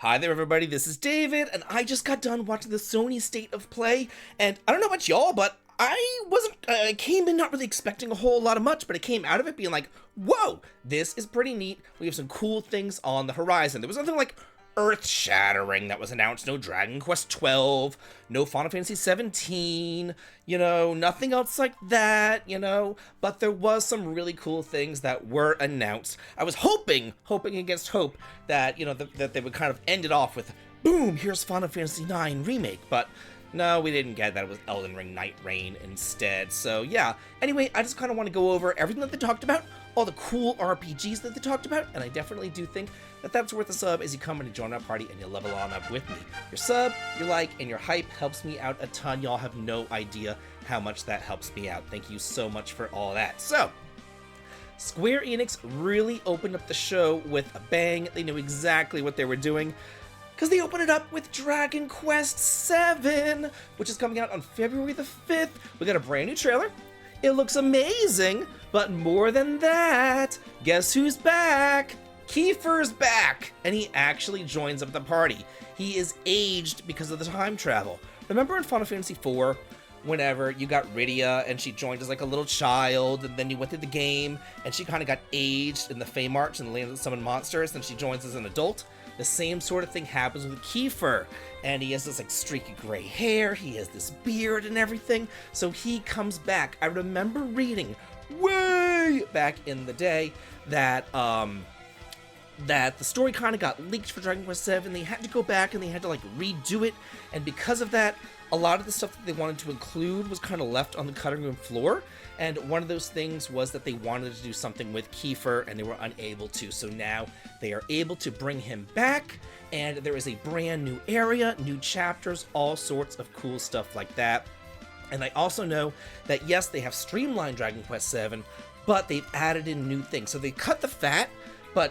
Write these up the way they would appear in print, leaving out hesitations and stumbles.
Hi there, everybody. This is David, and I just got done watching the Sony State of Play. And I don't know about y'all, but I came in not really expecting a whole lot of much, but I came out of it being like, whoa, this is pretty neat. We have some cool things on the horizon. There was nothing like earth-shattering that was announced. No Dragon Quest 12, no Final Fantasy 17, nothing else like that, but there was some really cool things that were announced. I was hoping against hope that, that they would kind of end it off with, boom, here's Final Fantasy 9 Remake, but no, we didn't get that. It was Elden Ring Night Rain instead. So yeah, anyway, I just kind of want to go over everything that they talked about, all the cool RPGs that they talked about, and I definitely do think that that's worth a sub as you come in to join our party and you level on up with me. Your sub, your like, and your hype helps me out a ton. Y'all have no idea how much that helps me out. Thank you so much for all that. So, Square Enix really opened up the show with a bang. They knew exactly what they were doing, because they opened it up with Dragon Quest VII, which is coming out on February the 5th. We got a brand new trailer. It looks amazing, but more than that, guess who's back? Kiefer's back, and he actually joins up the party. He is aged because of the time travel. Remember in Final Fantasy IV, whenever you got Rydia and she joined as like a little child, and then you went through the game and she kind of got aged in the Fey March and the Land of the Summoned Monsters, and she joins as an adult? The same sort of thing happens with Kiefer, and he has this like streaky gray hair, he has this beard and everything, so he comes back. I remember reading way back in the day that that the story kind of got leaked for Dragon Quest VII. They had to go back and they had to like redo it, and because of that, a lot of the stuff that they wanted to include was kind of left on the cutting room floor, and one of those things was that they wanted to do something with Kiefer and they were unable to, so now they are able to bring him back, and there is a brand new area, new chapters, all sorts of cool stuff like that. And I also know that yes, they have streamlined Dragon Quest VII, but they've added in new things. So they cut the fat, but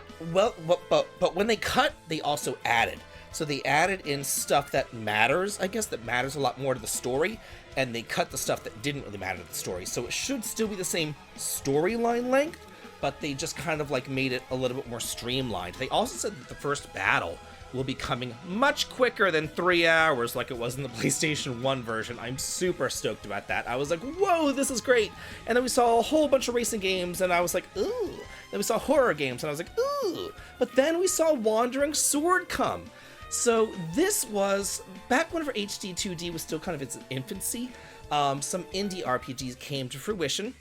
when they cut, they also added. So they added in stuff that matters, I guess, that matters a lot more to the story, and they cut the stuff that didn't really matter to the story. So it should still be the same storyline length, but they just kind of like made it a little bit more streamlined. They also said that the first battle will be coming much quicker than 3 hours like it was in the PlayStation 1 version. I'm super stoked about that. I was like, whoa, this is great. And then we saw a whole bunch of racing games, and I was like, ooh. Then we saw horror games, and I was like, ooh. But then we saw Wandering Sword come. So this was, back whenever HD 2D was still kind of its infancy, some indie RPGs came to fruition,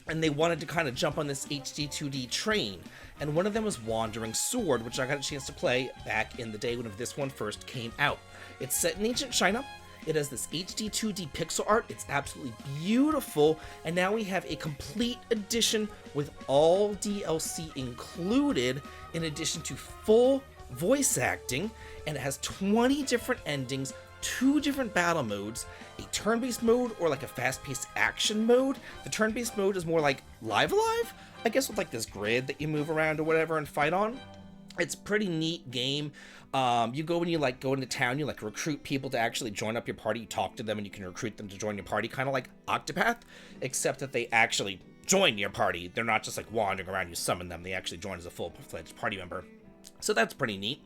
and they wanted to kind of jump on this HD 2D train. And one of them was Wandering Sword, which I got a chance to play back in the day when this one first came out. It's set in ancient China. It has this HD 2D pixel art. It's absolutely beautiful. And now we have a complete edition with all DLC included, in addition to full voice acting. And it has 20 different endings, 2 different battle modes, a turn-based mode or like a fast-paced action mode. The turn-based mode is more like Live Alive, I guess, with like this grid that you move around or whatever and fight on. It's a pretty neat game. You go when you like go into town, you like recruit people to actually join up your party, you talk to them and you can recruit them to join your party, kind of like Octopath, except that they actually join your party. They're not just like wandering around, you summon them, they actually join as a full-fledged party member. So that's pretty neat.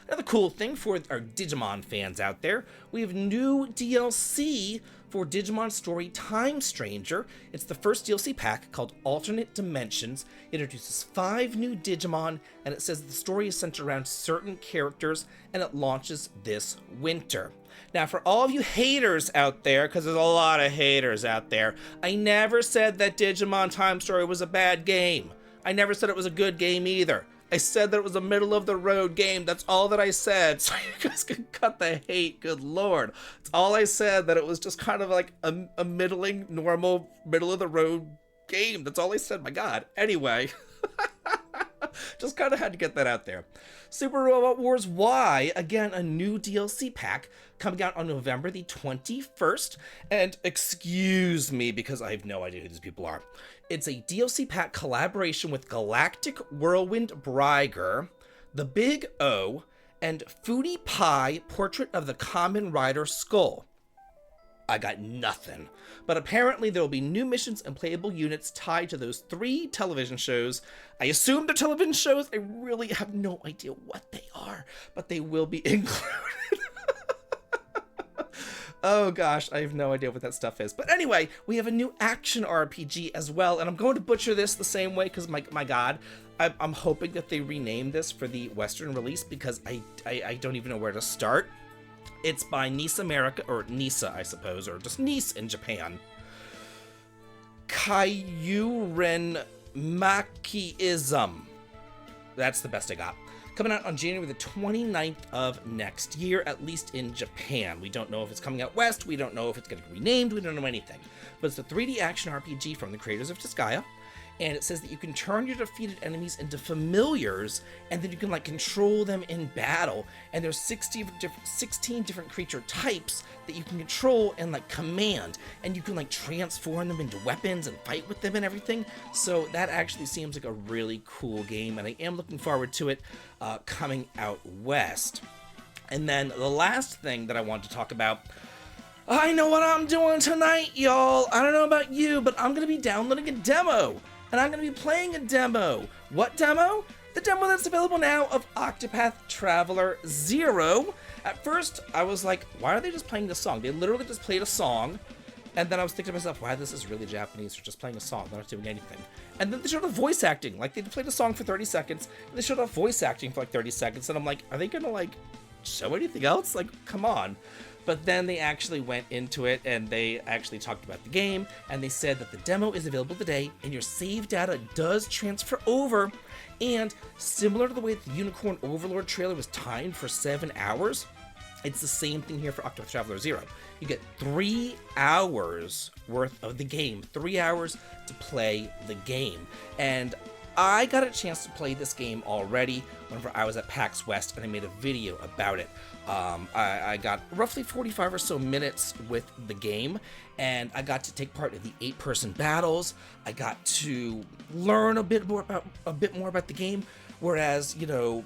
Another cool thing for our Digimon fans out there, we have new DLC for Digimon Story Time Stranger. It's the first DLC pack called Alternate Dimensions. It introduces 5 new Digimon, and it says the story is centered around certain characters, and it launches this winter. Now, for all of you haters out there, because there's a lot of haters out there, I never said that Digimon Time Story was a bad game. I never said it was a good game either. I said that it was a middle-of-the-road game. That's all that I said. So you guys can cut the hate. Good lord. That's all I said, that it was just kind of like a middling, normal, middle-of-the-road game. That's all I said. My god. Anyway. Just kind of had to get that out there. Super Robot Wars Y, again, a new DLC pack coming out on November the 21st. And excuse me, because I have no idea who these people are. It's a DLC pack collaboration with Galactic Whirlwind Bryger, The Big O, and Foodie Pie Portrait of the Common Rider Skull. I got nothing. But apparently there will be new missions and playable units tied to those 3 television shows. I assume they're television shows. I really have no idea what they are, but they will be included. Oh gosh, I have no idea what that stuff is. But anyway, we have a new action RPG as well, and I'm going to butcher this the same way because my god, I'm hoping that they rename this for the Western release because I don't even know where to start. It's by Nice America, or Nisa, I suppose, or just Nice in Japan. Kyouran Makaism. That's the best I got. Coming out on January the 29th of next year, at least in Japan. We don't know if it's coming out west, we don't know if it's going to be renamed, we don't know anything. But it's a 3D action RPG from the creators of Disgaea, and it says that you can turn your defeated enemies into familiars, and then you can like control them in battle. And there's 16 different creature types that you can control and like command, and you can like transform them into weapons and fight with them and everything. So that actually seems like a really cool game, and I am looking forward to it coming out west. And then the last thing that I want to talk about, I know what I'm doing tonight, y'all. I don't know about you, but I'm gonna be downloading a demo. And I'm going to be playing a demo. What demo? The demo that's available now of Octopath Traveler Zero. At first, I was like, why are they just playing this song? They literally just played a song. And then I was thinking to myself, wow, this is really Japanese. They're just playing a song. They're not doing anything. And then they showed off voice acting. Like, they played a song for 30 seconds. And they showed off voice acting for like 30 seconds. And I'm like, are they going to like show anything else? Like, come on. But then they actually went into it and they actually talked about the game, and they said that the demo is available today and your save data does transfer over. And similar to the way the Unicorn Overlord trailer was timed for 7 hours, it's the same thing here for Octopath Traveler Zero. You get 3 hours worth of the game, 3 hours to play the game. And I got a chance to play this game already whenever I was at PAX West, and I made a video about it. I got roughly 45 or so minutes with the game, and I got to take part in the 8-person battles. I got to learn a bit more about the game, whereas, you know,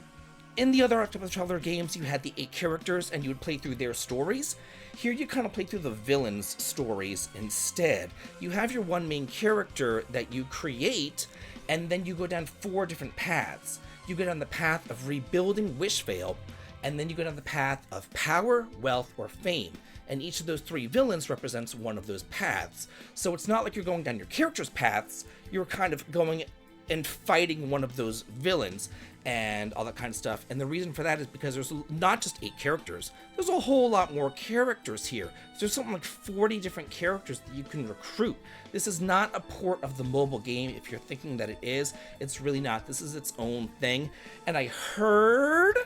in the other Octopath Traveler games, you had the 8 characters and you would play through their stories. Here you kind of play through the villains' stories instead. You have your one main character that you create, and then you go down 4 different paths. You go down the path of rebuilding Wishvale, and then you go down the path of power, wealth, or fame. And each of those 3 villains represents one of those paths. So it's not like you're going down your character's paths, you're kind of going and fighting one of those villains and all that kind of stuff. And the reason for that is because there's not just 8 characters, there's a whole lot more characters here. There's something like 40 different characters that you can recruit. This is not a port of the mobile game if you're thinking that it is. It's really not. This is its own thing. And I heard,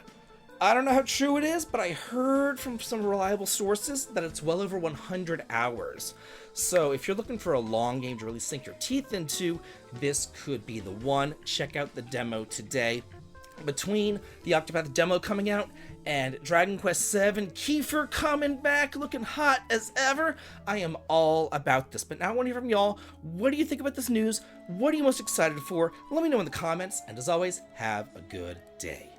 I don't know how true it is, but I heard from some reliable sources that it's well over 100 hours. So if you're looking for a long game to really sink your teeth into, this could be the one. Check out the demo today. Between the Octopath demo coming out and Dragon Quest VII Kiefer coming back looking hot as ever, I am all about this. But now I want to hear from y'all. What do you think about this news? What are you most excited for? Let me know in the comments, and as always, have a good day.